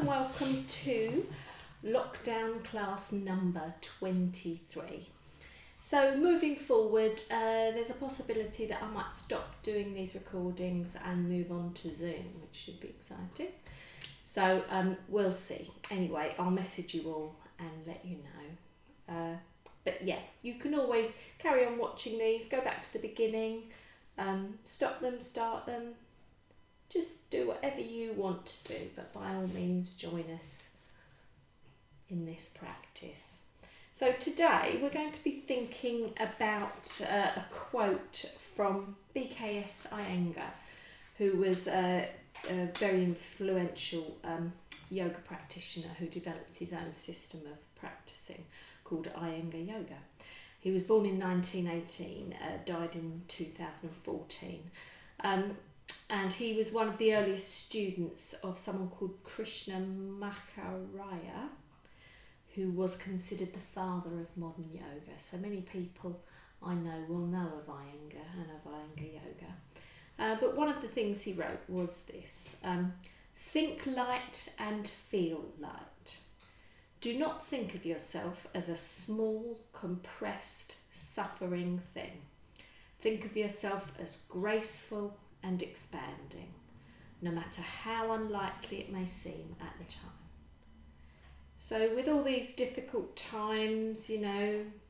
and welcome to lockdown class number 23. So moving forward, there's a possibility that I might stop doing these recordings and move on to Zoom, which should be exciting. So we'll see. Anyway, I'll message you all and let you know. But yeah, you can always carry on watching these, go back to the beginning, stop them, start them. Just do whatever you want to do, but by all means join us in this practice. So today we're going to be thinking about a quote from BKS Iyengar, who was a very influential yoga practitioner who developed his own system of practicing called Iyengar Yoga. He was born in 1918, died in 2014. And he was one of the earliest students of someone called Krishna Maharaya, who was considered the father of modern yoga. So many people I know will know of Iyengar and of Iyengar Yoga. But one of the things he wrote was this: think light and feel light. Do not think of yourself as a small, compressed, suffering thing. Think of yourself as graceful and expanding, no matter how unlikely it may seem at the time. So with all these difficult times,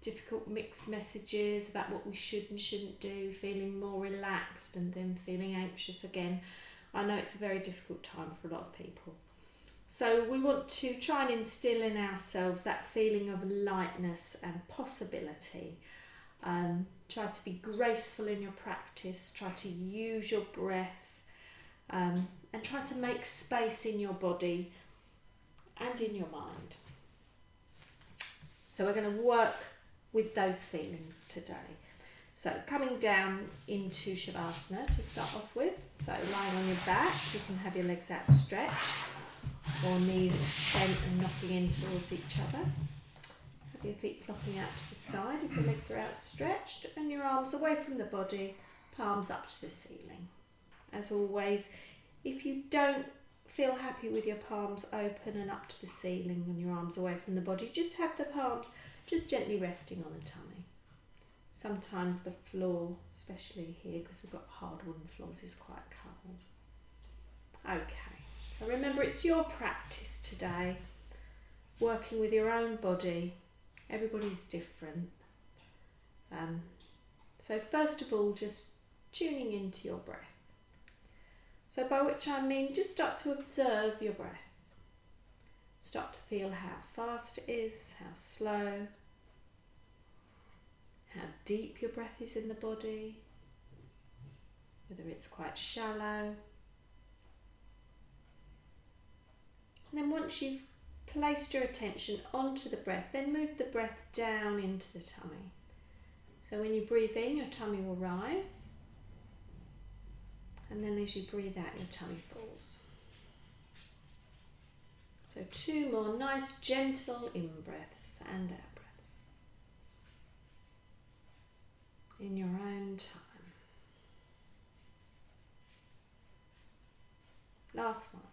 difficult mixed messages about what we should and shouldn't do, feeling more relaxed and then feeling anxious again, I know it's a very difficult time for a lot of people. So we want to try and instill in ourselves that feeling of lightness and possibility. Try to be graceful in your practice, try to use your breath, and try to make space in your body and in your mind. So we're going to work with those feelings today. So coming down into Shavasana to start off with. So lying on your back, you can have your legs outstretched or knees bent and knocking in towards each other. Have your feet flopping out to the side if your legs are outstretched, and your arms away from the body, palms up to the ceiling. As always, if you don't feel happy with your palms open and up to the ceiling and your arms away from the body, just have the palms just gently resting on the tummy. Sometimes the floor, especially here because we've got hard wooden floors, is quite cold. Okay, so remember it's your practice today, working with your own body. Everybody's different. So first of all, just tuning into your breath. So by which I mean just start to observe your breath. Start to feel how fast it is, how slow, how deep your breath is in the body, whether it's quite shallow. And then once you've placed your attention onto the breath, then move the breath down into the tummy. So when you breathe in, your tummy will rise, and then as you breathe out, your tummy falls. So 2 more nice gentle in-breaths and out-breaths in your own time. Last one.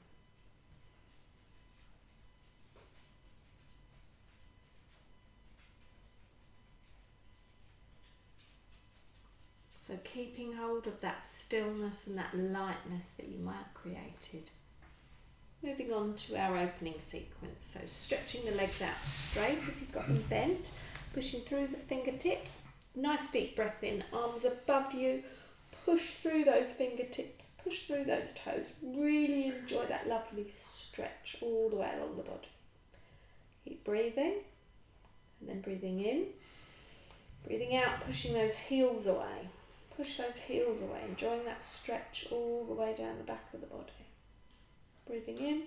So keeping hold of that stillness and that lightness that you might have created. Moving on to our opening sequence. So stretching the legs out straight if you've got them bent, pushing through the fingertips. Nice deep breath in, arms above you. Push through those fingertips, push through those toes. Really enjoy that lovely stretch all the way along the body. Keep breathing, and then breathing in. Breathing out, pushing those heels away. Push those heels away, enjoying that stretch all the way down the back of the body. Breathing in,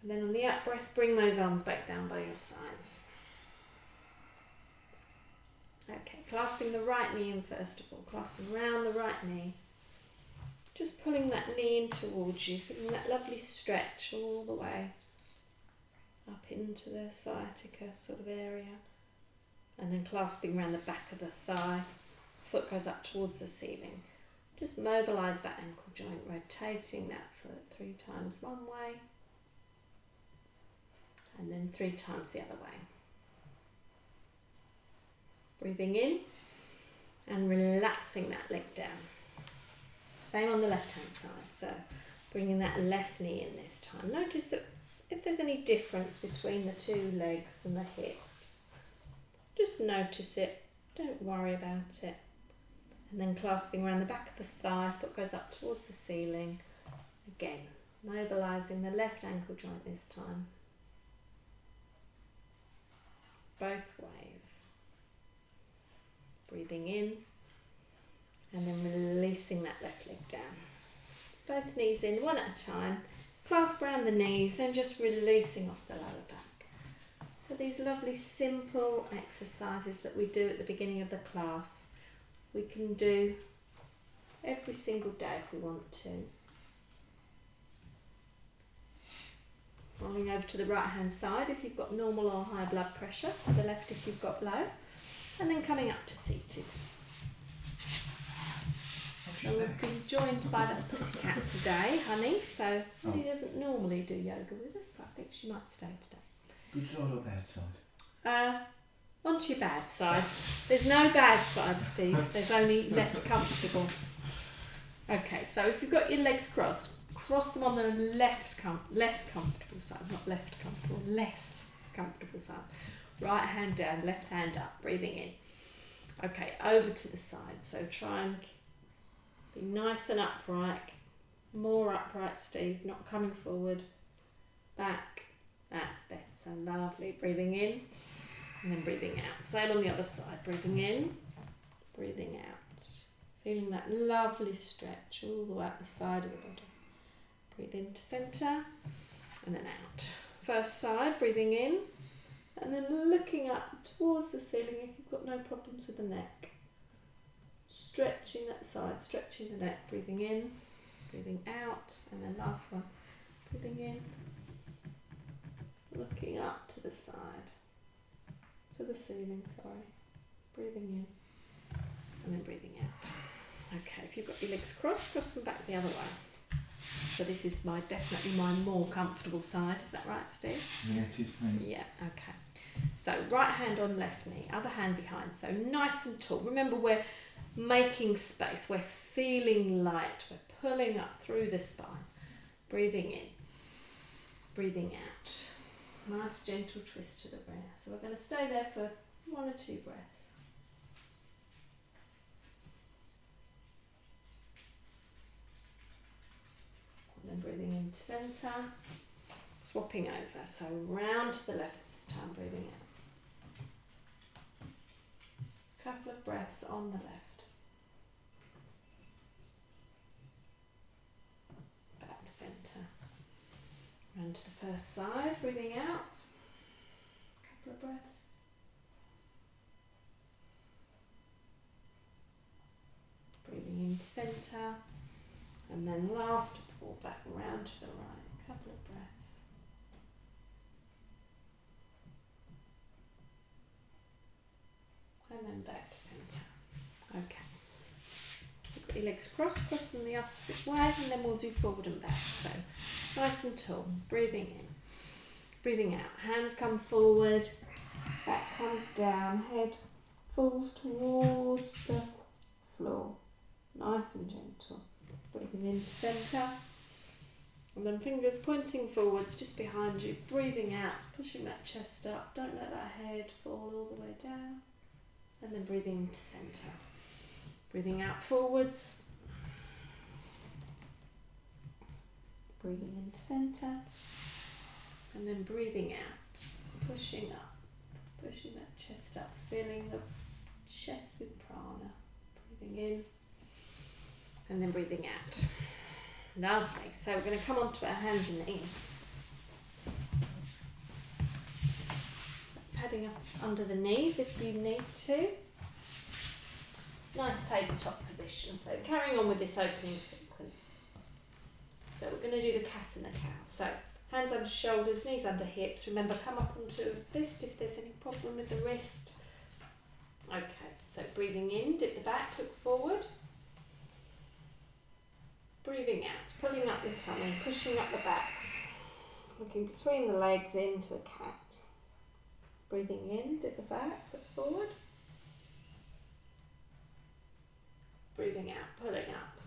and then on the out breath, bring those arms back down by your sides. Okay, clasping the right knee in first of all, clasping around the right knee. Just pulling that knee in towards you, feeling that lovely stretch all the way up into the sciatica sort of area. And then clasping around the back of the thigh, foot goes up towards the ceiling. Just mobilise that ankle joint, rotating that foot 3 times one way And then 3 times the other way. Breathing in and relaxing that leg down. Same on the left hand side, so bringing that left knee in this time. Notice that if there's any difference between the 2 legs and the hips, just notice it, don't worry about it. And then clasping around the back of the thigh, foot goes up towards the ceiling. Again, mobilising the left ankle joint this time. Both ways. Breathing in and then releasing that left leg down. Both knees in, one at a time. Clasp around the knees and just releasing off the lower back. So these lovely simple exercises that we do at the beginning of the class, we can do every single day if we want to. Rolling over to the right hand side if you've got normal or high blood pressure, to the left if you've got low, and then coming up to seated. So we've been joined by the pussycat today, Honey, so Honey doesn't normally do yoga with us, but I think she might stay today. Good side or bad side? On to your bad side. There's no bad side, Steve, there's only less comfortable. Okay, so if you've got your legs crossed, cross them on the less comfortable side, not left comfortable, less comfortable side. Right hand down, left hand up, breathing in. Okay, over to the side, so try and be nice and upright, more upright, Steve, not coming forward, back, that's better, lovely, breathing in and then breathing out. Same on the other side, breathing in, breathing out, feeling that lovely stretch all the way up the side of the body. Breathe into centre and then out. First side, breathing in and then looking up towards the ceiling if you've got no problems with the neck. Stretching that side, stretching the neck, breathing in, breathing out, and then last one, breathing in, looking up to the side, to the ceiling, breathing in, and then breathing out. Okay, if you've got your legs crossed, cross them back the other way. So this is definitely my more comfortable side, is that right, Steve? Yeah, it is, mate. Yeah, okay. So right hand on left knee, other hand behind, so nice and tall. Remember, we're making space, we're feeling light, we're pulling up through the spine. Breathing in, breathing out. Nice gentle twist to the breath. So we're going to stay there for 1 or 2 breaths. And then breathing into centre, swapping over, so round to the left this time, breathing out. Couple of breaths on the left. Back to centre. Round to the first side, breathing out. Couple of breaths. Breathing into centre. And then last pull back round to the right. Couple of breaths. And then back to centre. Okay. You've got your legs crossed, cross them the opposite way, and then we'll do forward and back. So nice and tall. Breathing in. Breathing out. Hands come forward. Back comes down. Head falls towards the floor. Nice and gentle. Breathing into centre. And then fingers pointing forwards just behind you. Breathing out. Pushing that chest up. Don't let that head fall all the way down. And then breathing into centre. Breathing out forwards. Breathing into centre. And then breathing out. Pushing up. Pushing that chest up. Filling the chest with prana. Breathing in. And then breathing out. Lovely. So we're going to come onto our hands and knees. Padding up under the knees if you need to. Nice tabletop position. So carrying on with this opening sequence. So we're going to do the cat and the cow. So hands under shoulders, knees under hips. Remember, come up onto a fist if there's any problem with the wrist. Okay, so breathing in, dip the back, look forward. Breathing out, pulling up the tummy, pushing up the back. looking between the legs into the cat. Breathing in, dip the back, foot forward. Breathing out, pulling up.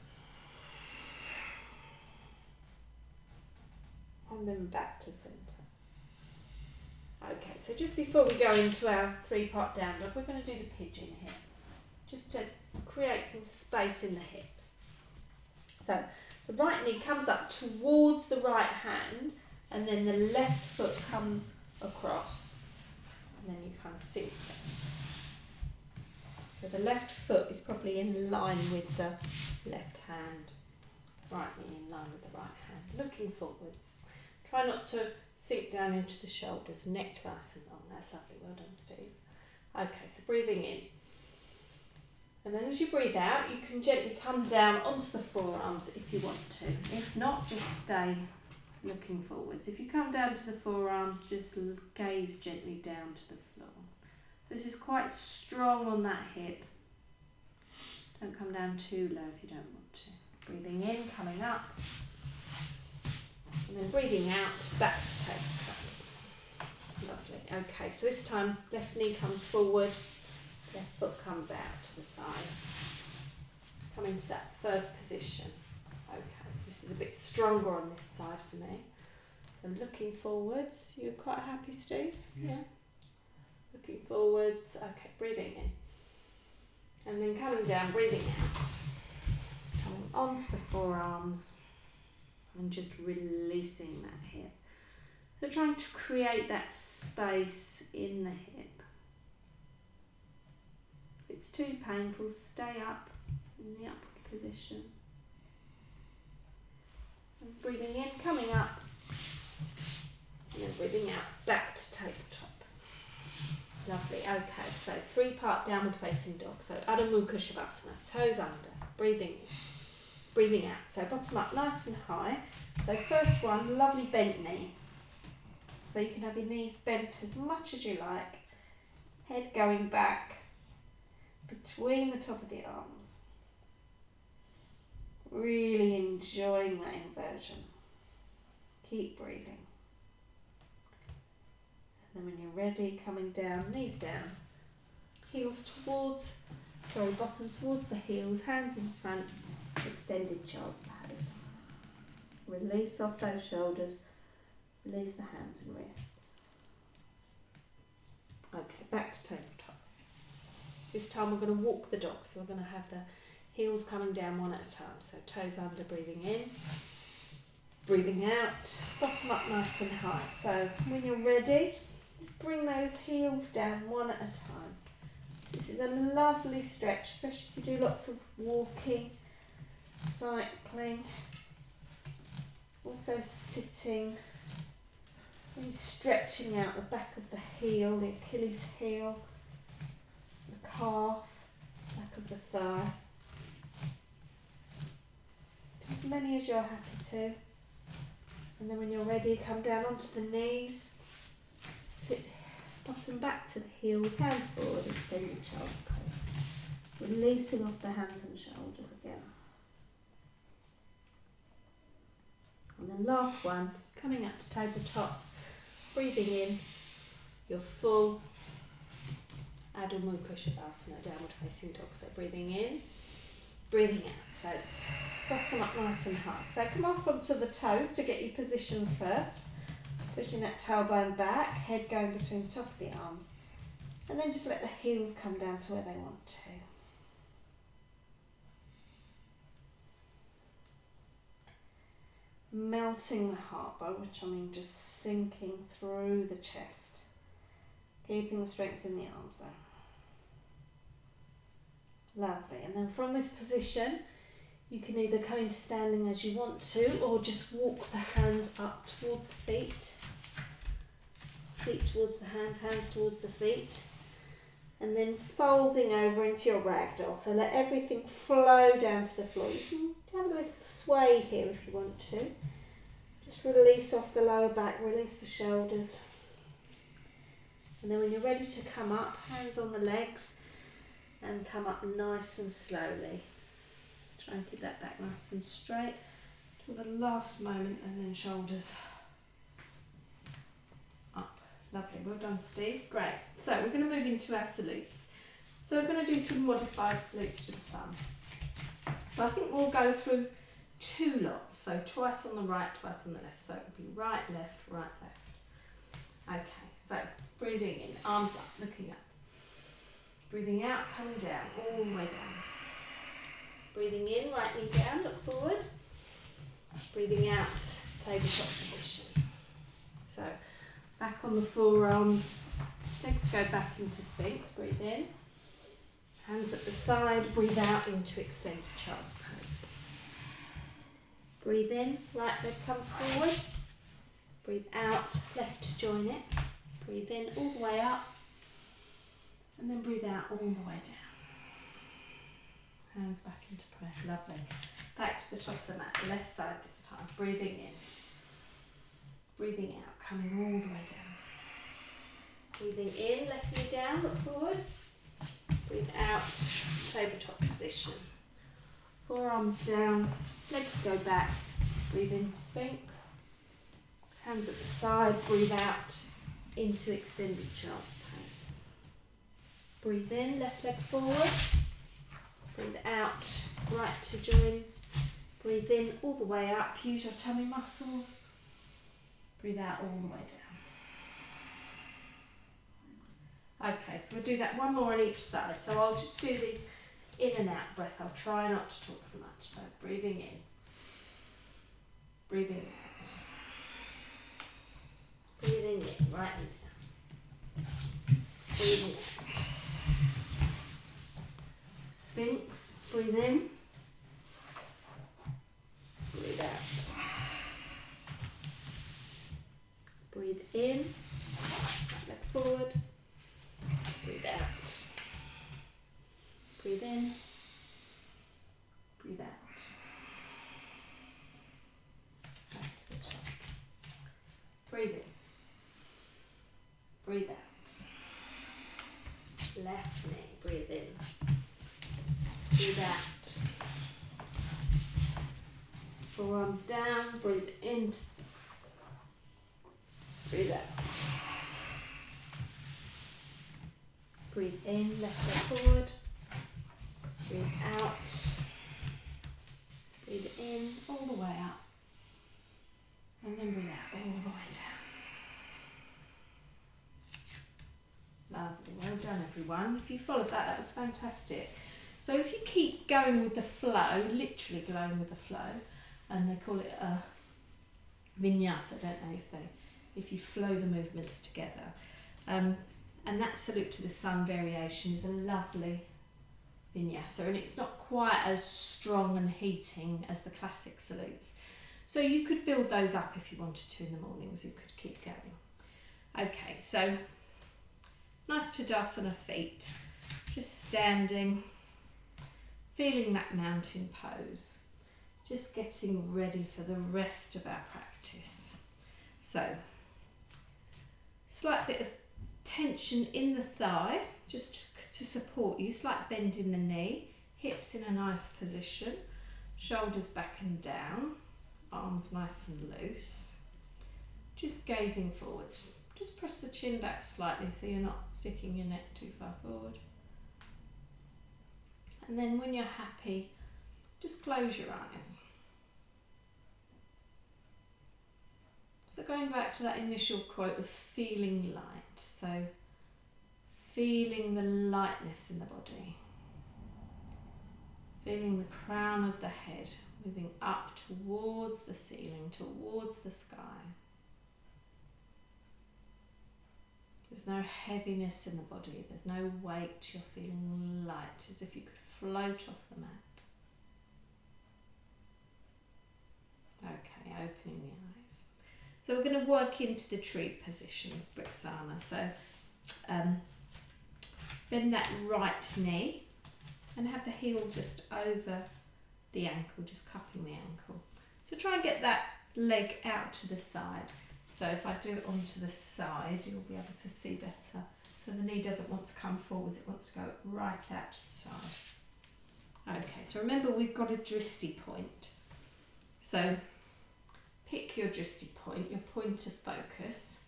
And then back to centre. Okay, so just before we go into our 3-part down dog, we're going to do the pigeon here, just to create some space in the hips. So the right knee comes up towards the right hand, and then the left foot comes across, and then you kind of sink it. So the left foot is probably in line with the left hand, right knee in line with the right hand, looking forwards. Try not to sink down into the shoulders, neck nice and long. That's lovely, well done Steve. Okay, so breathing in. And then as you breathe out, you can gently come down onto the forearms if you want to. If not, just stay looking forwards. If you come down to the forearms, just gaze gently down to the floor. So this is quite strong on that hip. Don't come down too low if you don't want to. Breathing in, coming up. And then breathing out, back to tabletop. Lovely. Okay, so this time left knee comes forward, left foot comes out to the side. Coming to that first position. Okay, so this is a bit stronger on this side for me. So looking forwards. You're quite happy, Steve? Yeah. Looking forwards. Okay, breathing in. And then coming down, breathing out. Coming onto the forearms. And just releasing that hip. So trying to create that space in the hip. If it's too painful, stay up in the upward position. And breathing in, coming up. And then breathing out, back to tabletop. Lovely, okay, so 3-part downward facing dog. So Adho Mukha Shavasana, toes under, breathing in. Breathing out, so bottom up nice and high. So first one, lovely bent knee. So you can have your knees bent as much as you like. Head going back between the top of the arms. Really enjoying that inversion. Keep breathing. And then when you're ready, coming down, knees down. Heels towards, bottom towards the heels, hands in front. Extended child's pose. Release off those shoulders, release the hands and wrists. Okay, back to tabletop. This time we're going to walk the dog, so we're going to have the heels coming down one at a time. So toes under, breathing in, breathing out, bottom up nice and high. So when you're ready, just bring those heels down one at a time. This is a lovely stretch, especially if you do lots of walking, cycling, also sitting, really stretching out the back of the heel, the Achilles heel, the calf, back of the thigh. Do as many as you're happy to. And then when you're ready, come down onto the knees, sit bottom back to the heels, hands forward, extend your child's pose. Releasing off the hands and shoulders again. And then last one, coming up to tabletop, breathing in your full Adho Mukha Shavasana, downward facing dog. So breathing in, breathing out. So bottom up nice and high. So come up onto the toes to get your position first. Pushing that tailbone back, head going between the top of the arms. And then just let the heels come down to where they want to. Melting the heart, by which I mean just sinking through the chest. Keeping the strength in the arms there. Lovely. And then from this position, you can either come into standing as you want to, or just walk the hands up towards the feet. Feet towards the hands, hands towards the feet. And then folding over into your ragdoll. So let everything flow down to the floor. You can have a little sway here if you want to. Just release off the lower back, release the shoulders. And then when you're ready to come up, hands on the legs and come up nice and slowly. Try and keep that back nice and straight till the last moment, and then shoulders Lovely, well done Steve. Great. So we're going to move into our salutes. So we're going to do some modified salutes to the sun. So I think we'll go through 2 lots. So twice on the right, twice on the left. So it will be right, left, right, left. Okay, so breathing in, arms up, looking up. Breathing out, coming down, all the way down. Breathing in, right knee down, look forward. Breathing out, tabletop position. So back on the forearms, legs go back into Sphinx, breathe in. Hands at the side, breathe out into extended child's pose. Breathe in, right leg comes forward. Breathe out, left to join it. Breathe in all the way up. And then breathe out all the way down. Hands back into prayer, lovely. Back to the top of the mat, the left side this time. Breathing in. Breathing out, coming all the way down. Breathing in, left knee down, look forward. Breathe out, tabletop position. Forearms down, legs go back. Breathe into Sphinx. Hands at the side, breathe out into extended child's pose. Breathe in, left leg forward. Breathe out, right to join. Breathe in all the way up, use your tummy muscles. Breathe out all the way down. Okay, so we'll do that one more on each side. So I'll just do the in and out breath. I'll try not to talk so much. So breathing in, breathing out. Breathing in, right knee down. Breathing out. Sphinx, breathe in. Breathe out. Breathe in. Right leg forward. Breathe out. Breathe in. Breathe out. Back to the top. Breathe in. Breathe out. Left knee, breathe in. Breathe out. Forearms down, breathe in. Breathe out. Breathe in, left leg forward. Breathe out. Breathe in, all the way up. And then breathe out, all the way down. Lovely, well done everyone. If you followed that, that was fantastic. So if you keep going with the flow, literally going with the flow, and they call it a vinyasa, I don't know if you flow the movements together. And that salute to the sun variation is a lovely vinyasa, and it's not quite as strong and heating as the classic salutes. So you could build those up if you wanted to in the mornings. You could keep going. Okay, so nice Tadasana feet, just standing, feeling that mountain pose, just getting ready for the rest of our practice. So, slight bit of tension in the thigh, just to support you, slight bend in the knee, hips in a nice position, shoulders back and down, arms nice and loose, just gazing forwards. Just press the chin back slightly so you're not sticking your neck too far forward. And then when you're happy, just close your eyes. So going back to that initial quote of feeling light, so feeling the lightness in the body, feeling the crown of the head moving up towards the ceiling, towards the sky. There's no heaviness in the body, there's no weight, you're feeling light, as if you could float off the mat. Okay, opening the eyes. So we're going to work into the tree position with Briksana. So bend that right knee and have the heel just over the ankle, just cupping the ankle. So try and get that leg out to the side. So if I do it onto the side, you'll be able to see better. So the knee doesn't want to come forwards, it wants to go right out to the side. Okay, so remember we've got a drishti point. So pick your drishti point, your point of focus.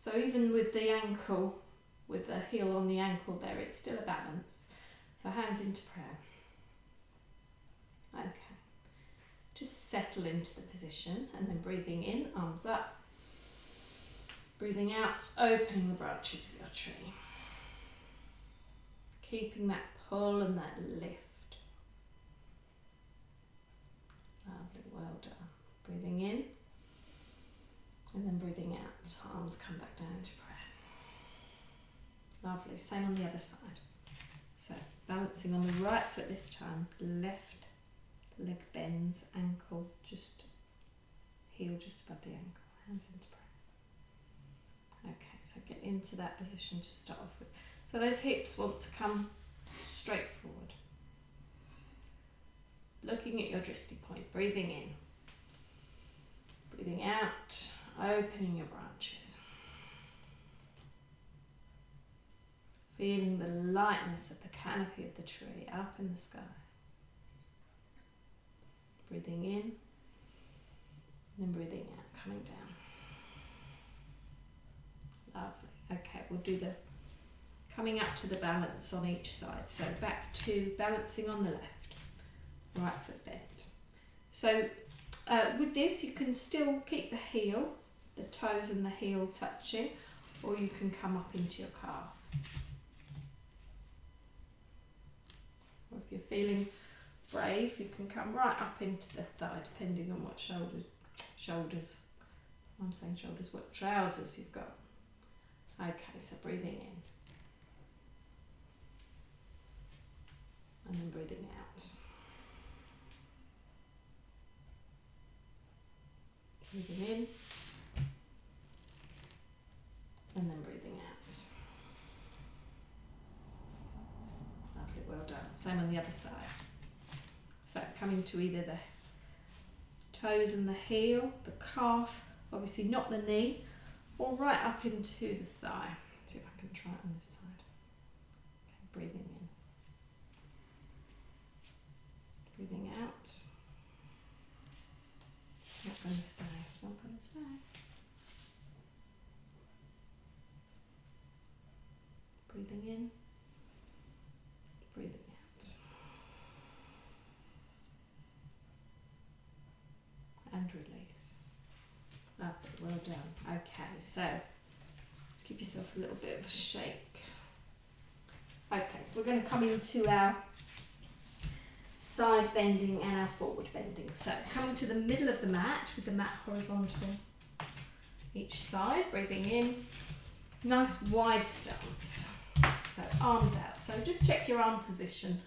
So even with the ankle, with the heel on the ankle there, it's still a balance. So hands into prayer. Okay. Just settle into the position and then breathing in, arms up. Breathing out, opening the branches of your tree. Keeping that pull and that lift. Lovely, well done. Breathing in and then breathing out. Arms come back down into prayer. Lovely, same on the other side. So balancing on the right foot this time, left leg bends, ankle just, heel just above the ankle, hands into prayer. Okay, so get into that position to start off with. So those hips want to come straight forward. Looking at your drishti point, breathing in. Breathing out, opening your branches. Feeling the lightness of the canopy of the tree up in the sky. Breathing in, and then breathing out, coming down. Lovely. Okay, we'll do the coming up to the balance on each side. So back to balancing on the left, right foot bend. So with this, you can still keep the heel, the toes and the heel touching, or you can come up into your calf. Or if you're feeling brave, you can come right up into the thigh, depending on what what trousers you've got. Okay, so breathing in. And then breathing out. Breathing in. And then breathing out. Lovely, well done. Same on the other side. So coming to either the toes and the heel, the calf, obviously not the knee, or right up into the thigh. See if I can try it on this side. Okay, breathing in. Breathing out. It's not going to stay, it's not going to stay. Breathing in. Breathing out. And release. Lovely, well done. Okay, so give yourself a little bit of a shake. Okay, so we're going to come into our side bending and our forward bending. So coming to the middle of the mat with the mat horizontal each side, breathing in, nice wide stance. So arms out. So just check your arm position.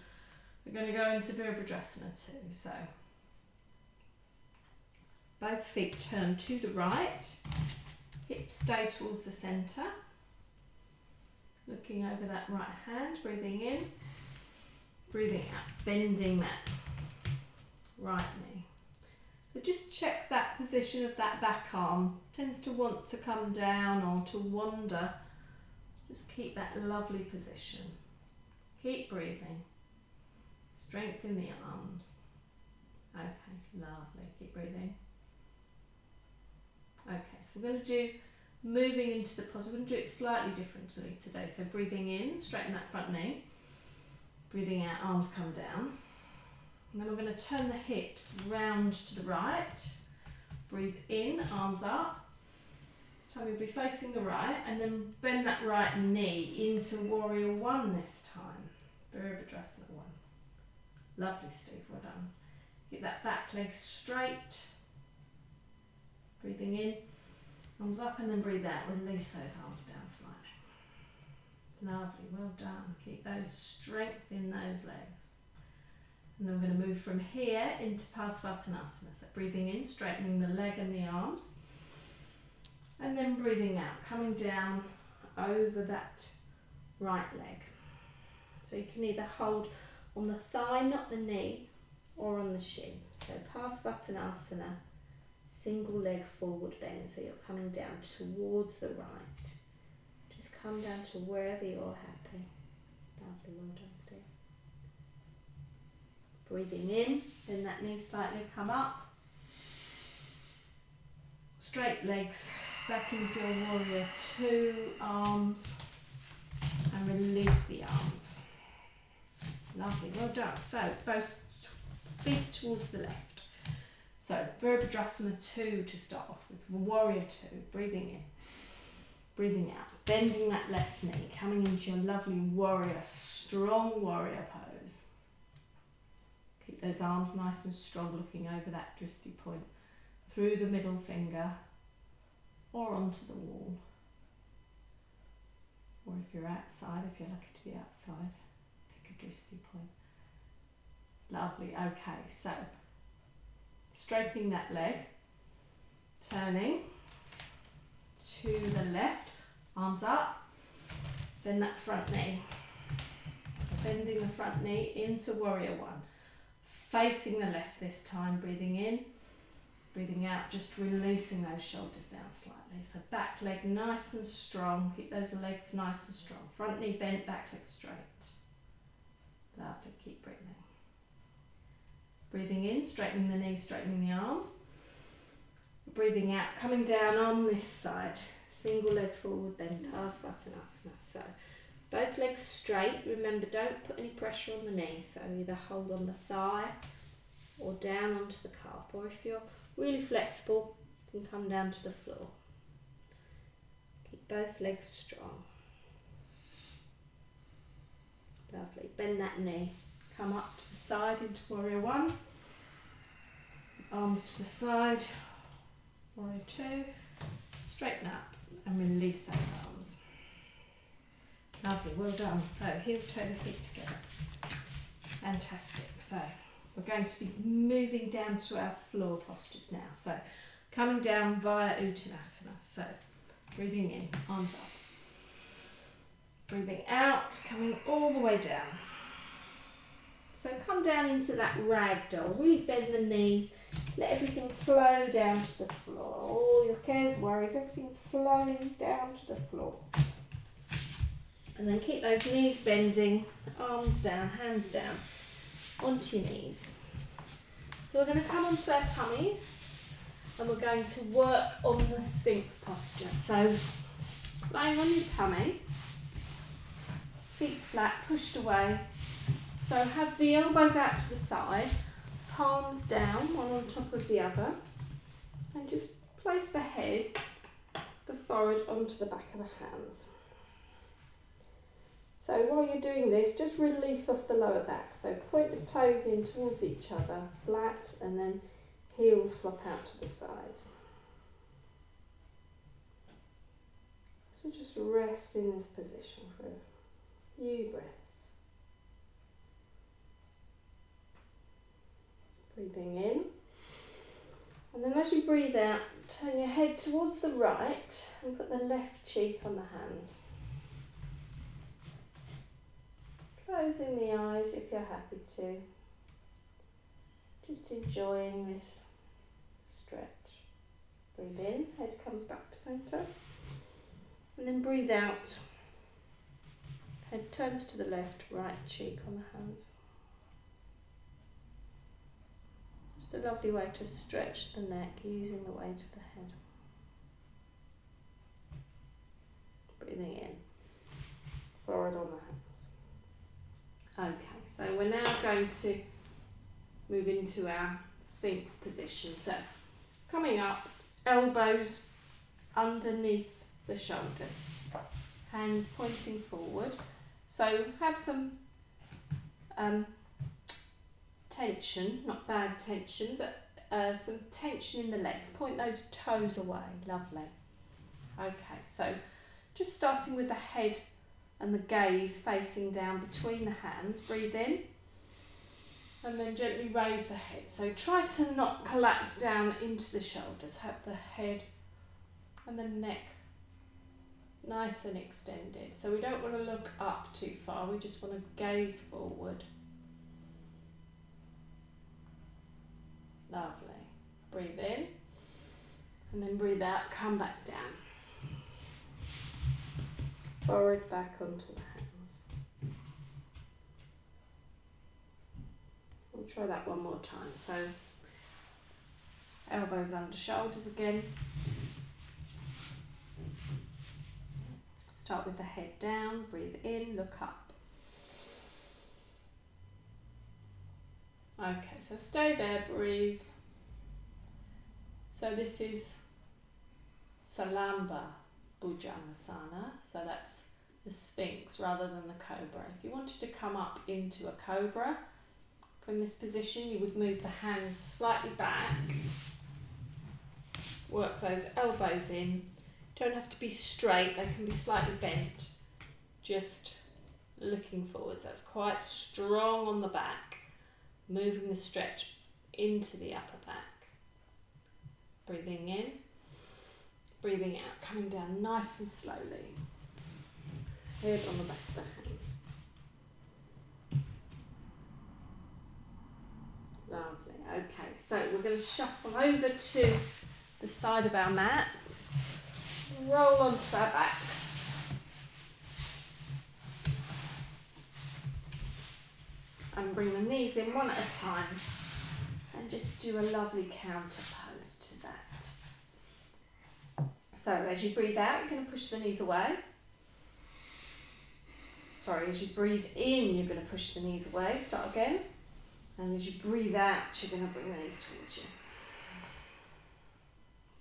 We're going to go into Virabhadrasana too. So both feet turn to the right, hips stay towards the centre. Looking over that right hand, breathing in, breathing out, bending that right knee. So just check that position of that back arm. Tends to want to come down or to wander. Just keep that lovely position. Keep breathing. Strengthen the arms. Okay, lovely. Keep breathing. Okay, so we're going to do moving into the posture. We're going to do it slightly differently today. So breathing in, straighten that front knee. Breathing out, arms come down. And then we're going to turn the hips round to the right. Breathe in, arms up. This time you'll be facing the right, and then bend that right knee into Warrior One this time. Virabhadrasana 1. Lovely, Steve, well done. Keep that back leg straight. Breathing in, arms up, and then breathe out. Release those arms down slightly. Lovely, well done. Keep those strength in those legs. And then we're going to move from here into Parsvattanasana. So breathing in, straightening the leg and the arms. And then breathing out, coming down over that right leg. So you can either hold on the thigh, not the knee, or on the shin. So Parsvattanasana, single leg forward bend. So you're coming down towards the right. Just come down to wherever you're happy. Lovely, well done, dear. Breathing in, then that knee slightly come up. Straight legs, Back into your warrior two, arms, and release the arms. Lovely, well done. So both feet towards the left. So Virabhadrasana 2 to start off with, warrior 2, breathing in, breathing out, bending that left knee, coming into your lovely warrior, strong warrior pose. Keep those arms nice and strong, looking over that drishti point, through the middle finger, or onto the wall. Or if you're outside, if you're lucky to be outside, pick a drishti point. Lovely, okay, so straightening that leg, turning to the left, arms up, bend that front knee. So bending the front knee into warrior one, facing the left this time, breathing in, breathing out, just releasing those shoulders down slightly. So back leg nice and strong, keep those legs nice and strong. Front knee bent, back leg straight. Lovely, keep breathing. Breathing in, straightening the knees, straightening the arms. Breathing out, coming down on this side. Single leg forward, then Parsvattanasana. So both legs straight. Remember, don't put any pressure on the knee. So either hold on the thigh or down onto the calf. Or if you're really flexible, you can come down to the floor. Keep both legs strong. Lovely. Bend that knee. Come up to the side into warrior one. Arms to the side. Warrior two. Straighten up and release those arms. Lovely, well done. So heel toe the feet together. Fantastic. So we're going to be moving down to our floor postures now. So coming down via Uttanasana. So breathing in, arms up. Breathing out, coming all the way down. So come down into that ragdoll. Really bend the knees. Let everything flow down to the floor. All your cares, worries, everything flowing down to the floor. And then keep those knees bending, arms down, hands down, onto your knees. So we're going to come onto our tummies and we're going to work on the Sphinx posture. So lying on your tummy, feet flat, pushed away. So have the elbows out to the side, palms down, one on top of the other, and just place the head, the forehead onto the back of the hands. So while you're doing this, just release off the lower back. So point the toes in towards each other, flat, and then heels flop out to the sides. So just rest in this position for a few breaths. Breathing in. And then as you breathe out, turn your head towards the right and put the left cheek on the hands. Closing the eyes if you're happy to. Just enjoying this stretch. Breathe in, head comes back to centre. And then breathe out. Head turns to the left, right cheek on the hands. Just a lovely way to stretch the neck using the weight of the head. Breathing in, forward on the hands. Okay, so we're now going to move into our Sphinx position. So coming up, elbows underneath the shoulders, hands pointing forward. So have some tension, not bad tension, but some tension in the legs. Point those toes away, lovely. Okay, so just starting with the head and the gaze facing down between the hands. Breathe in and then gently raise the head. So try to not collapse down into the shoulders. Have the head and the neck nice and extended. So we don't want to look up too far, we just want to gaze forward. Lovely. Breathe in and then breathe out, come back down. Forward, back onto the hands. We'll try that one more time. So elbows under shoulders again. Start with the head down, breathe in, look up. Okay, so stay there, breathe. So this is Salamba Bhujangasana, so that's the Sphinx rather than the Cobra. If you wanted to come up into a Cobra, from this position you would move the hands slightly back, work those elbows in. Don't have to be straight, they can be slightly bent, just looking forwards. That's quite strong on the back, moving the stretch into the upper back. Breathing in, breathing out, coming down nice and slowly. Head on the back of the hands. Lovely. Okay, so we're going to shuffle over to the side of our mats. Roll onto our backs. And bring the knees in one at a time. And just do a lovely counter pose to that. So as you breathe out, you're going to push the knees away. Sorry, as you breathe in, you're going to push the knees away. Start again. And as you breathe out, you're going to bring the knees towards you.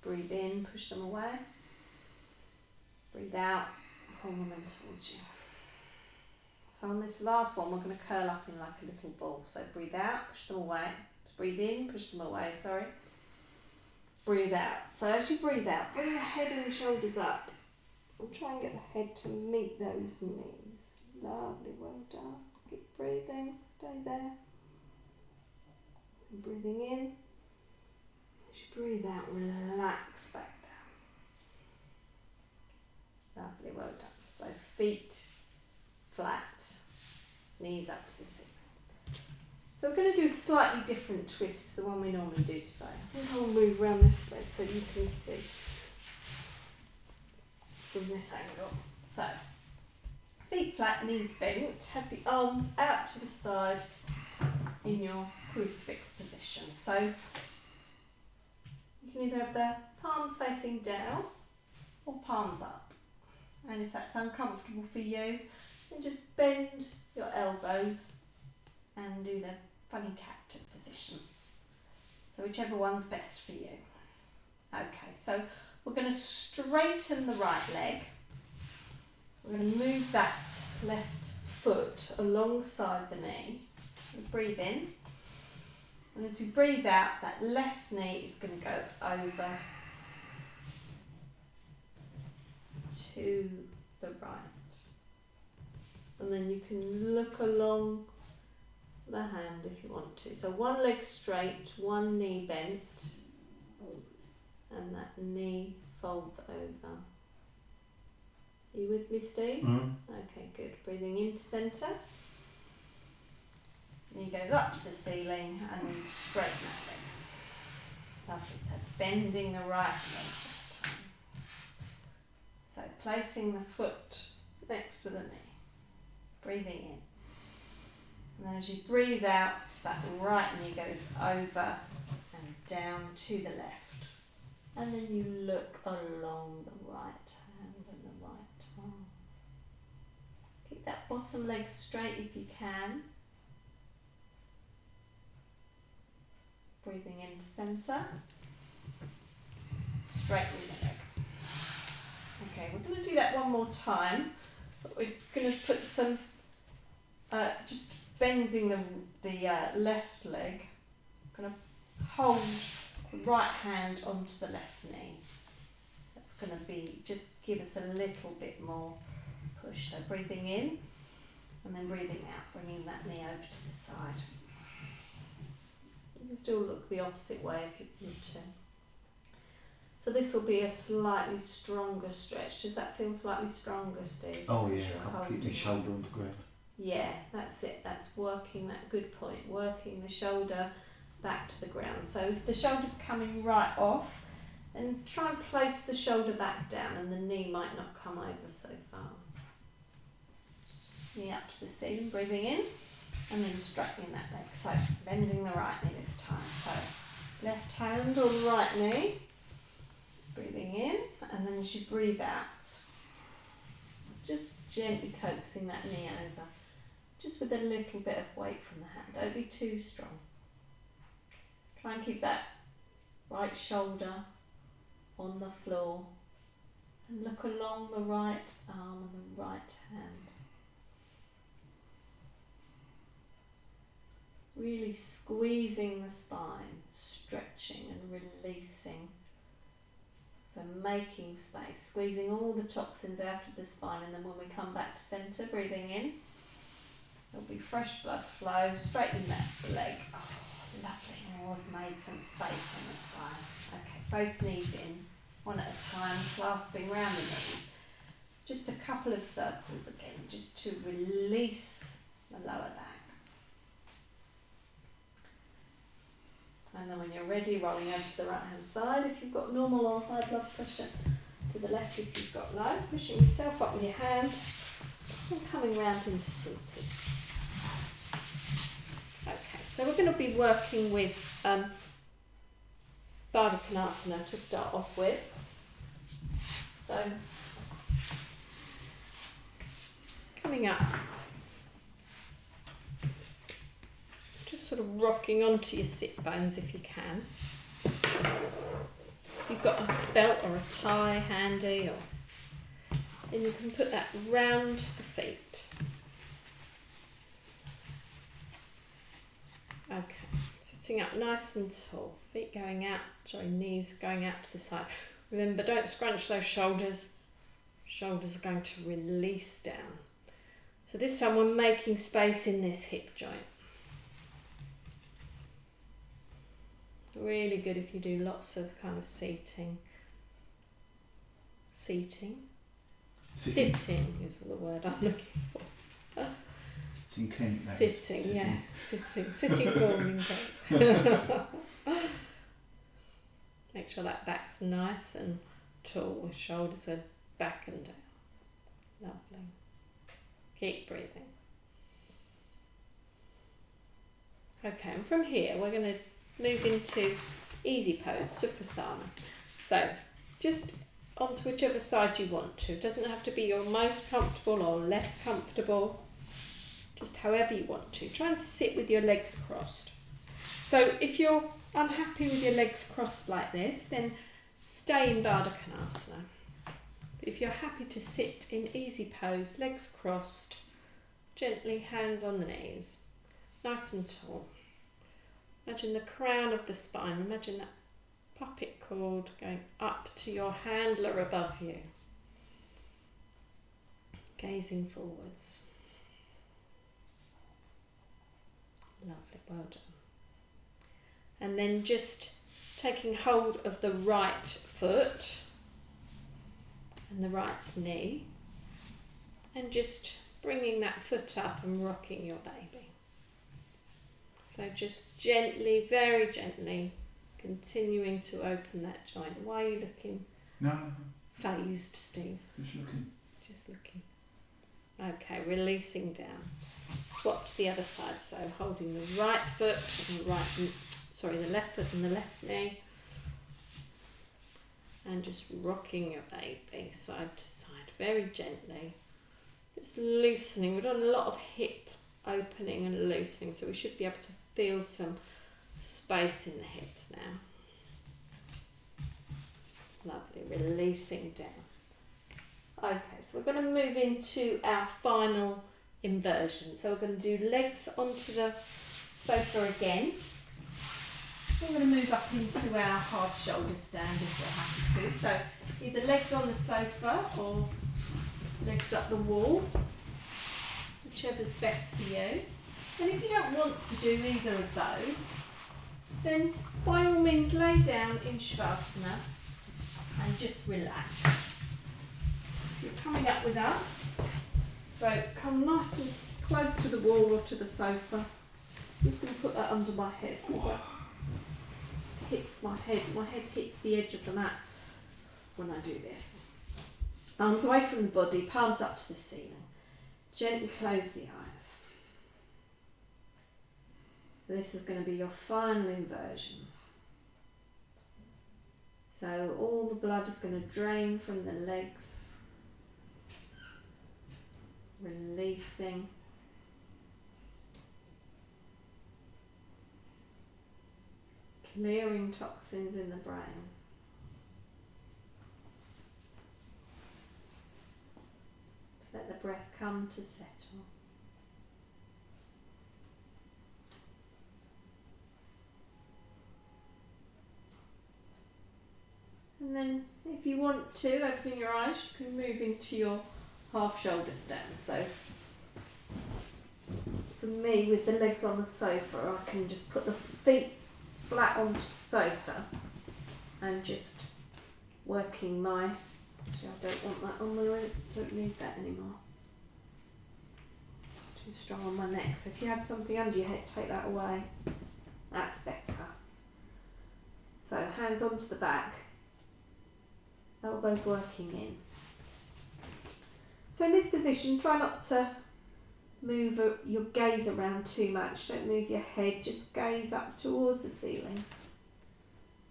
Breathe in, push them away. Breathe out, pull them in towards you. So on this last one, we're going to curl up in like a little ball. So breathe out, push them away. Breathe in, push them away, sorry. Breathe out. So as you breathe out, bring the head and shoulders up. And try and get the head to meet those knees. Lovely, well done. Keep breathing, stay there. And breathing in. As you breathe out, relax back down. Lovely, well done. So feet flat, knees up to the ceiling. So we're going to do a slightly different twist to the one we normally do today. I think I'll move around this way so you can see from this angle. So, feet flat, knees bent, have the arms out to the side in your crucifix position. So, you can either have the palms facing down or palms up. And if that's uncomfortable for you, then just bend your elbows and do the funny cactus position. So whichever one's best for you. Okay, so we're going to straighten the right leg. We're going to move that left foot alongside the knee. Breathe in. And as we breathe out, that left knee is going to go over to the right. And then you can look along the hand if you want to. So one leg straight, one knee bent, and that knee folds over. Are you with me, Steve? Mm. Okay, good. Breathing into centre. Knee goes up to the ceiling and then straighten that leg. Lovely. So bending the right leg this time. So placing the foot next to the knee. Breathing in. And then as you breathe out, that right knee goes over and down to the left. And then you look along the right hand and the right arm. Keep that bottom leg straight if you can. Breathing into centre. Straighten the leg. Okay, we're going to do that one more time. But we're going to put some, just bending the left leg. I'm going to hold the right hand onto the left knee. That's going to be, just give us a little bit more push. So breathing in and then breathing out, bringing that knee over to the side. You can still look the opposite way if you need to. So this will be a slightly stronger stretch. Does that feel slightly stronger, Steve? Oh yeah, I can't keep my shoulder on the ground. Yeah, that's it. That's working that good point. Working the shoulder back to the ground. So if the shoulder's coming right off, then try and place the shoulder back down and the knee might not come over so far. Knee up to the ceiling, breathing in and then straightening that leg. So bending the right knee this time. So left hand on the right knee, breathing in, and then as you breathe out, just gently coaxing that knee over, just with a little bit of weight from the hand. Don't be too strong. Try and keep that right shoulder on the floor and look along the right arm and the right hand. Really squeezing the spine, stretching and releasing. So making space, squeezing all the toxins out of the spine, and then when we come back to centre, breathing in, there'll be fresh blood flow, straightening that leg. Oh, lovely. Oh, I've made some space in the spine. Okay, both knees in, one at a time, clasping round the knees. Just a couple of circles again, just to release the lower back. And then when you're ready, rolling over to the right hand side if you've got normal or high blood pressure, to the left if you've got low, pushing yourself up with your hand and coming round into seated. Okay, so we're going to be working with Baddha Konasana to start off with. So coming up, sort of rocking onto your sit bones if you can. If you've got a belt or a tie handy, or then you can put that round the feet. Okay, sitting up nice and tall, feet going out, knees going out to the side. Remember, don't scrunch those shoulders. Shoulders are going to release down. So this time we're making space in this hip joint. Really good if you do lots of kind of sitting. Sitting is the word I'm looking for. It's in Kent, that is. Sitting, yeah. Sitting boring Kent. Make sure that back's nice and tall, with shoulders are back and down. Lovely. Keep breathing. Okay, and from here we're going to move into easy pose, Sukhasana. So just onto whichever side you want to. It doesn't have to be your most comfortable or less comfortable, just however you want to. Try and sit with your legs crossed. So if you're unhappy with your legs crossed like this, then stay in Baddha Konasana. But if you're happy to sit in easy pose, legs crossed, gently hands on the knees, nice and tall. Imagine the crown of the spine, imagine that puppet cord going up to your handler above you. Gazing forwards. Lovely, well done. And then just taking hold of the right foot and the right knee and just bringing that foot up and rocking your baby. So just gently, very gently, continuing to open that joint. Why are you looking phased, Steve? Just looking. Okay, releasing down. Swap to the other side. So holding the right foot and the left foot and the left knee. And just rocking your baby side to side, very gently. Just loosening. We've done a lot of hip opening and loosening, so we should be able to feel some space in the hips now. Lovely, releasing down. Okay, so we're going to move into our final inversion. So we're going to do legs onto the sofa again. We're going to move up into our hard shoulder stand if we're happy to. So either legs on the sofa or legs up the wall, whichever's best for you. And if you don't want to do either of those, then by all means lay down in Shavasana and just relax. You're coming up with us, so come nice and close to the wall or to the sofa. I'm just going to put that under my head because that hits my head. My head hits the edge of the mat when I do this. Arms away from the body, palms up to the ceiling. Gently close the eyes. This is going to be your final inversion. So all the blood is going to drain from the legs releasing. Clearing toxins in the brain. Let the breath come to settle. And then if you want to, opening your eyes, you can move into your half shoulder stand. So for me, with the legs on the sofa, I can just put the feet flat onto the sofa and just working my, actually I don't want that on my, I don't need that anymore. It's too strong on my neck. So if you had something under your head, take that away. That's better. So hands onto the back. Elbows working in. So in this position, try not to move your gaze around too much. Don't move your head, just gaze up towards the ceiling.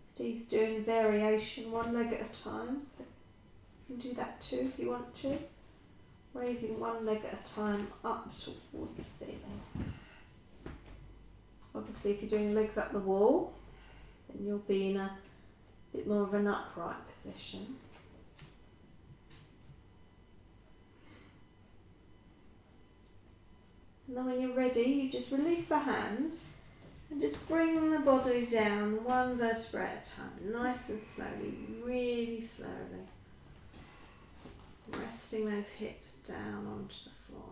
Steve's doing variation, one leg at a time, so you can do that too if you want to. Raising one leg at a time up towards the ceiling. Obviously if you're doing legs up the wall, then you'll be in a bit more of an upright position. And then when you're ready, you just release the hands and just bring the body down one vertebra at a time, nice and slowly, really slowly. Resting those hips down onto the floor.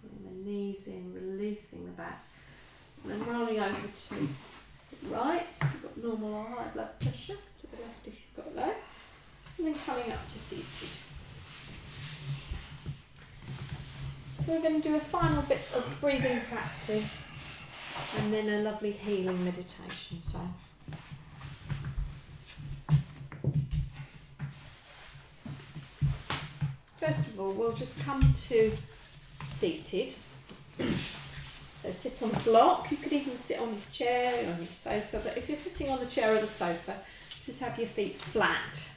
Bring the knees in, releasing the back. And then rolling over to the right, if you've got normal or high blood pressure, to the left if you've got low. And then coming up to seated. We're going to do a final bit of breathing practice and then a lovely healing meditation. So, first of all, we'll just come to seated. So sit on the block. You could even sit on your chair or on your sofa, but if you're sitting on the chair or the sofa, just have your feet flat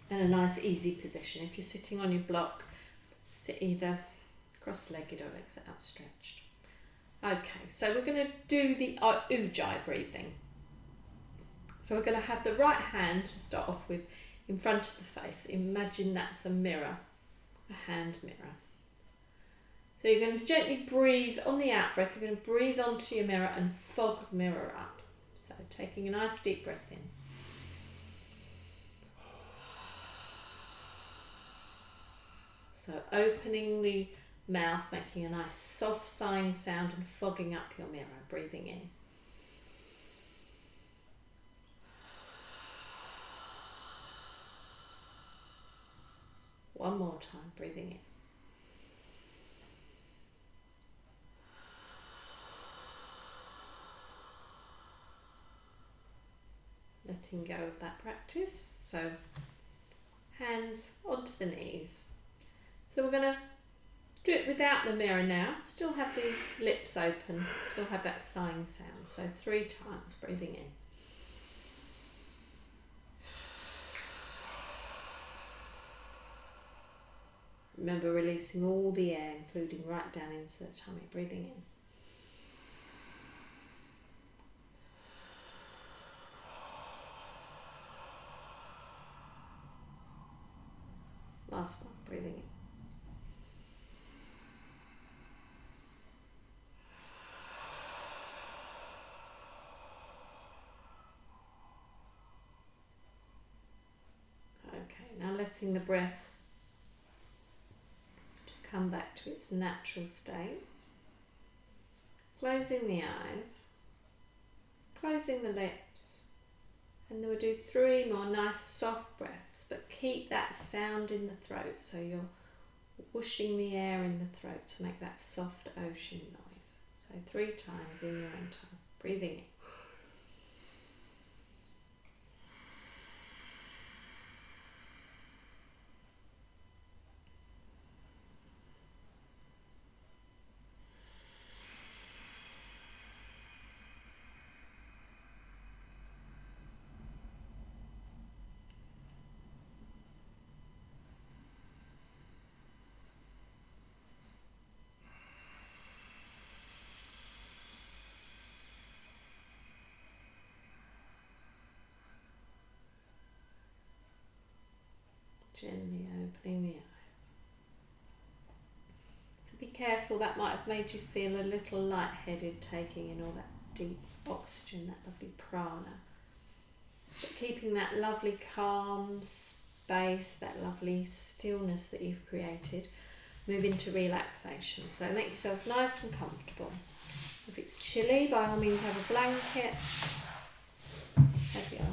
in a nice easy position. If you're sitting on your block, sit either cross-legged or legs outstretched. Okay, so we're going to do the Ujjayi breathing. So we're going to have the right hand to start off with in front of the face. Imagine that's a mirror, a hand mirror. So you're going to gently breathe on the out breath. You're going to breathe onto your mirror and fog the mirror up. So taking a nice deep breath in. So opening the mouth, making a nice soft sighing sound and fogging up your mirror, breathing in. One more time, breathing in. Letting go of that practice. So hands onto the knees. So we're going to do it without the mirror now. Still have the lips open, still have that sighing sound. So 3 times, breathing in. Remember releasing all the air, including right down into the tummy, breathing in. Last one, breathing in. Okay, now letting the breath just come back to its natural state. Closing the eyes, closing the lips, and then we'll do 3 more nice soft breaths, but keep that sound in the throat, so you're whooshing the air in the throat to make that soft ocean noise. So 3 times in your own time, breathing in. Gently opening the eyes. So be careful, that might have made you feel a little lightheaded taking in all that deep oxygen, that lovely prana. But keeping that lovely calm space, that lovely stillness that you've created, move into relaxation. So make yourself nice and comfortable. If it's chilly, by all means have a blanket. Have your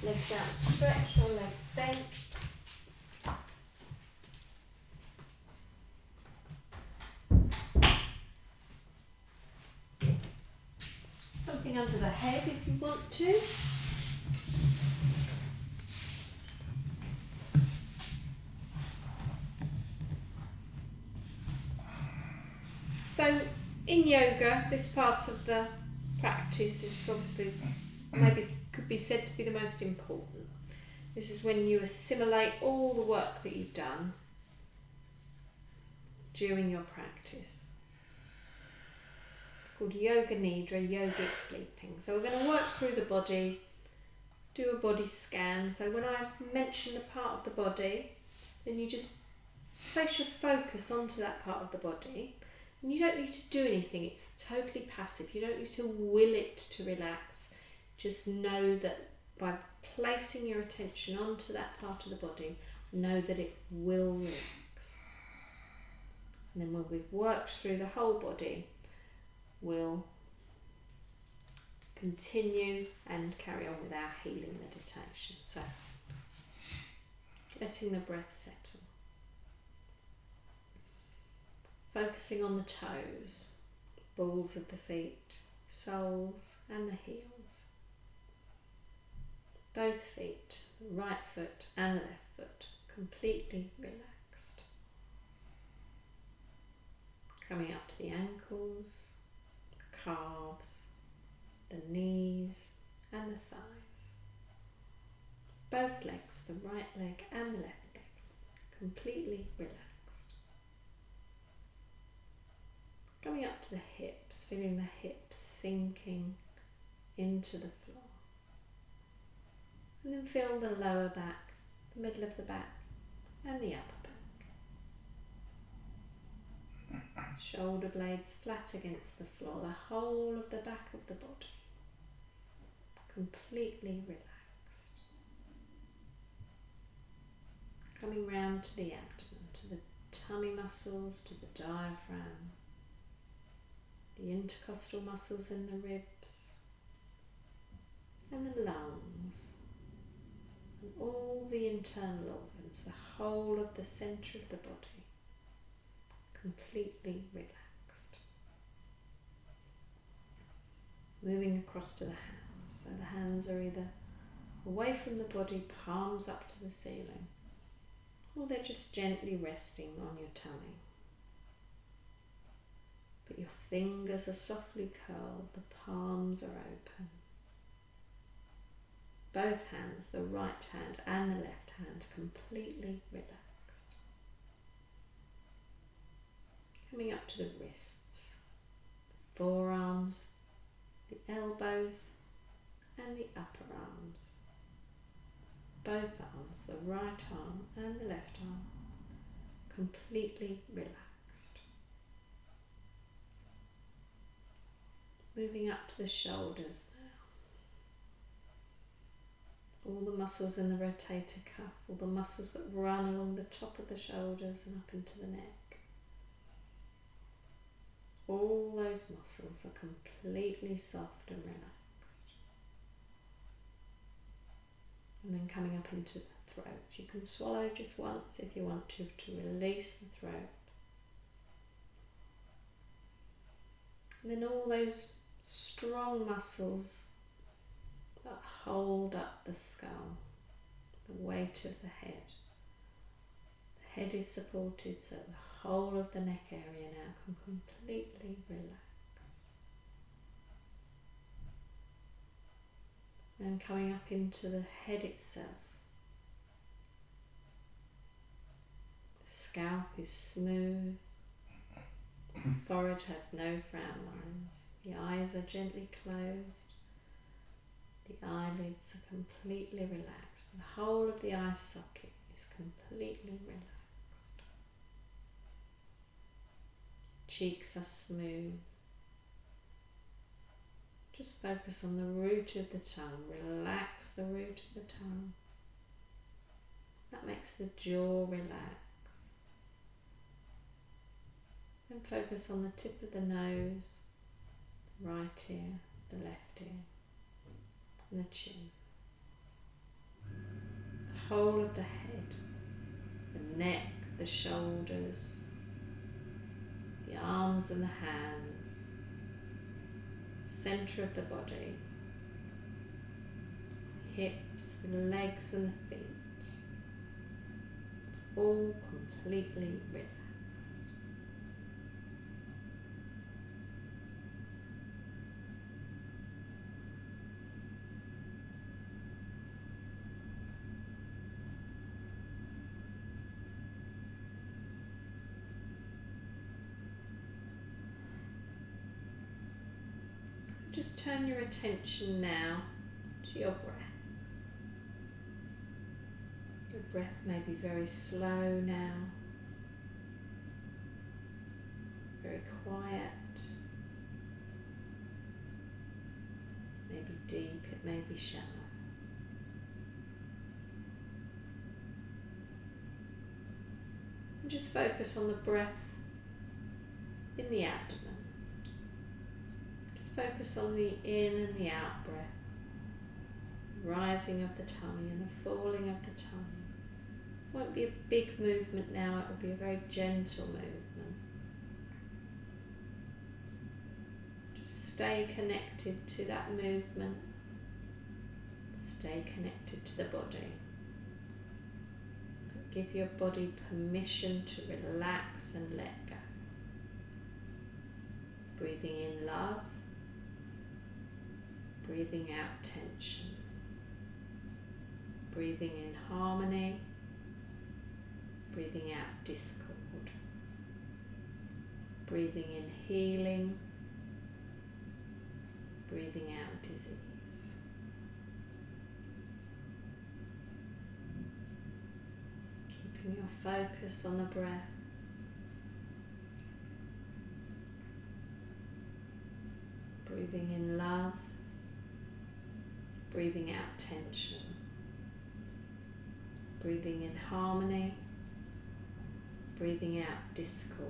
legs outstretched or legs bent. Something under the head if you want to. So in yoga, this part of the practice is obviously maybe could be said to be the most important. This is when you assimilate all the work that you've done during your practice. It's called Yoga Nidra, yogic sleeping. So we're going to work through the body, do a body scan. So when I mention a part of the body, then you just place your focus onto that part of the body. And you don't need to do anything, it's totally passive. You don't need to will it to relax. Just know that by placing your attention onto that part of the body, know that it will relax. And then when we've worked through the whole body, we'll continue and carry on with our healing meditation. So, letting the breath settle. Focusing on the toes, balls of the feet, soles and the heels. Both feet, the right foot and the left foot, completely relaxed. Coming up to the ankles, the calves, the knees and the thighs. Both legs, the right leg and the left leg, completely relaxed. Coming up to the hips, feeling the hips sinking into the floor. And then feel the lower back, the middle of the back and the upper back. Shoulder blades flat against the floor, the whole of the back of the body, completely relaxed. Coming round to the abdomen, to the tummy muscles, to the diaphragm, the intercostal muscles in the ribs, and the lungs, and all the internal organs, the whole of the centre of the body, completely relaxed. Moving across to the hands, so the hands are either away from the body, palms up to the ceiling, or they're just gently resting on your tummy. But your fingers are softly curled, the palms are open. Both hands, the right hand and the left hand, completely relaxed. Coming up to the wrists, the forearms, the elbows and the upper arms. Both arms, the right arm and the left arm, completely relaxed. Moving up to the shoulders now. All the muscles in the rotator cuff, all the muscles that run along the top of the shoulders and up into the neck. All those muscles are completely soft and relaxed. And then coming up into the throat. You can swallow just once if you want to release the throat. And then all those strong muscles that hold up the skull, the weight of the head. The head is supported so the whole of the neck area now can completely relax. Then coming up into the head itself. The scalp is smooth. The forehead has no frown lines. The eyes are gently closed. The eyelids are completely relaxed. The whole of the eye socket is completely relaxed. Cheeks are smooth. Just focus on the root of the tongue. Relax the root of the tongue. That makes the jaw relax. Then focus on the tip of the nose, the right ear, the left ear, and the chin. The whole of the head, the neck, the shoulders, the arms and the hands, centre of the body, the hips, the legs and the feet, all completely relaxed. Just turn your attention now to your breath. Your breath may be very slow now, very quiet, maybe deep, it may be shallow. And just focus on the breath in the abdomen. Focus on the in and the out breath, rising of the tummy and the falling of the tummy. It won't be a big movement now, it will be a very gentle movement. Just stay connected to that movement, stay connected to the body. But give your body permission to relax and let go. Breathing in love. Breathing out tension, breathing in harmony, breathing out discord, breathing in healing, breathing out disease. Keeping your focus on the breath. Breathing in love. Breathing out tension, breathing in harmony, breathing out discord,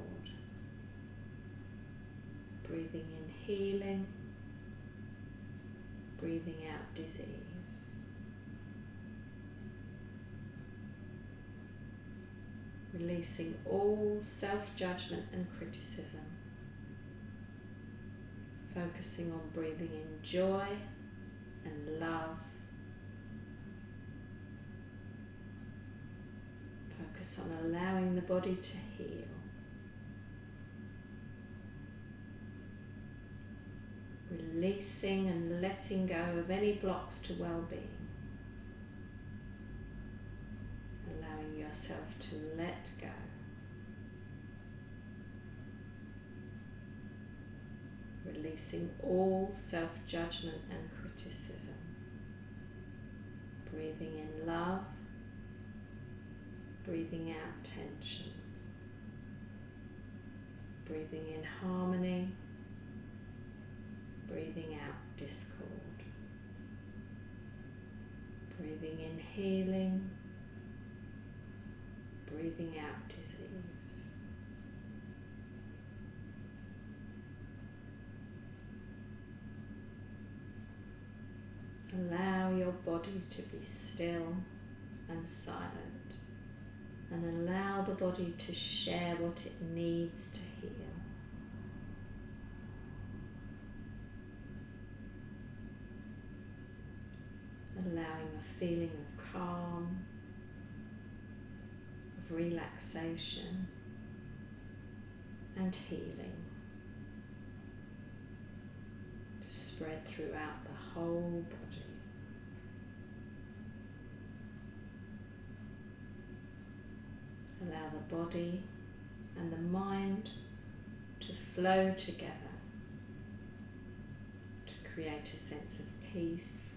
breathing in healing, breathing out disease. Releasing all self-judgment and criticism, focusing on breathing in joy and love. Focus on allowing the body to heal. Releasing and letting go of any blocks to well-being. Allowing yourself to let go. Releasing all self-judgment and criticism. Breathing in love, breathing out tension. Breathing in harmony, breathing out discord. Breathing in healing, breathing out disease. Allow your body to be still and silent, and allow the body to share what it needs to heal. Allowing a feeling of calm, of relaxation and healing to spread throughout the whole body. Allow the body and the mind to flow together to create a sense of peace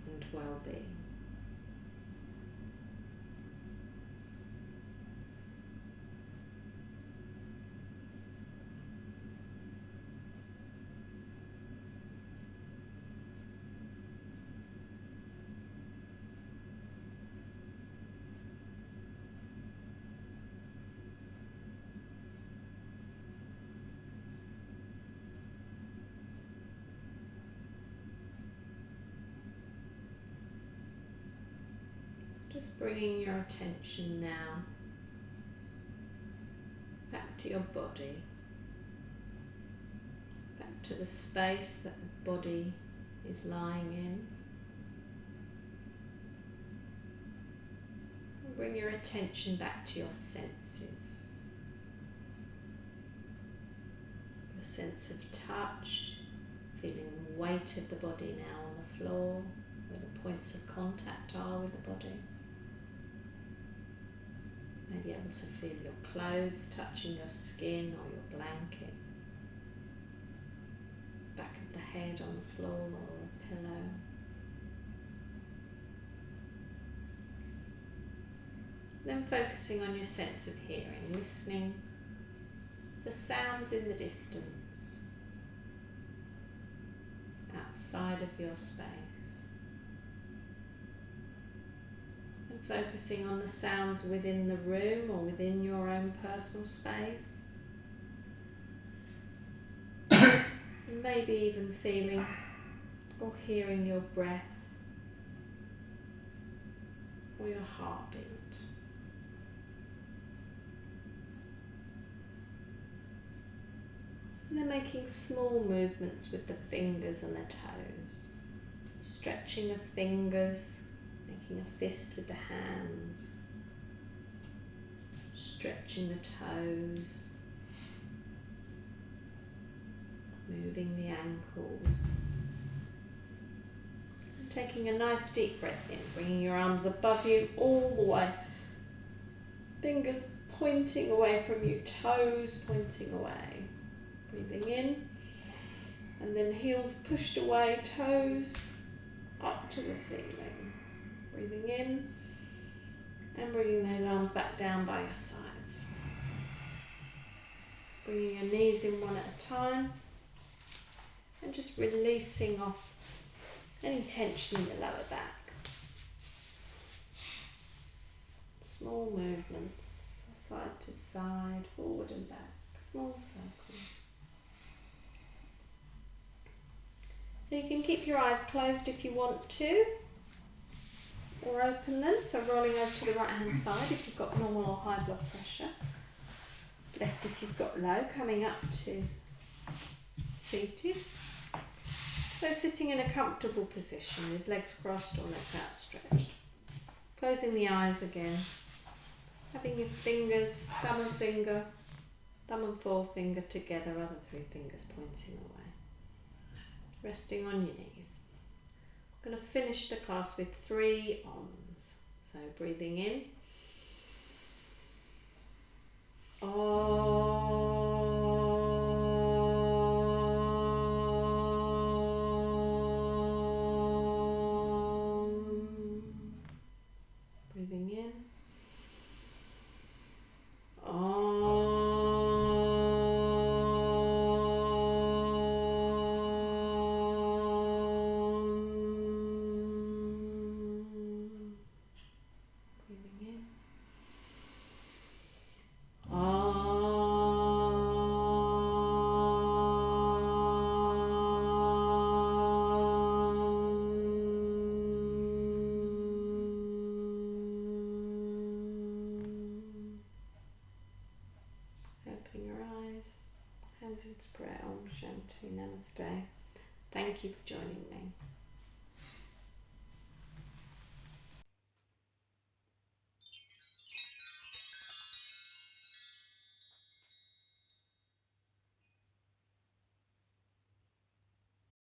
and well-being. Just bringing your attention now back to your body, back to the space that the body is lying in. And bring your attention back to your senses. Your sense of touch, feeling the weight of the body now on the floor, where the points of contact are with the body. Maybe able to feel your clothes touching your skin or your blanket, back of the head on the floor or a pillow. Then focusing on your sense of hearing, listening for sounds in the distance, outside of your space. And focusing on the sounds within the room or within your own personal space. And maybe even feeling or hearing your breath or your heartbeat. And then making small movements with the fingers and the toes. Stretching the fingers, making a fist with the hands. Stretching the toes. Moving the ankles. And taking a nice deep breath in, bringing your arms above you all the way. Fingers pointing away from you, toes pointing away. Breathing in, and then heels pushed away, toes up to the ceiling. Breathing in, and bringing those arms back down by your sides. Bringing your knees in one at a time, and just releasing off any tension in the lower back. Small movements, side to side, forward and back, small circles. So you can keep your eyes closed if you want to, or open them, so rolling over to the right hand side if you've got normal or high blood pressure, left if you've got low, coming up to seated. So sitting in a comfortable position with legs crossed or legs outstretched. Closing the eyes again, having your fingers, thumb and forefinger together, other three fingers pointing away. Resting on your knees. I'm going to finish the class with 3 Oms. So breathing in. Breathing in. Hands into prayer. Om Shanti. Namaste. Thank you for joining me.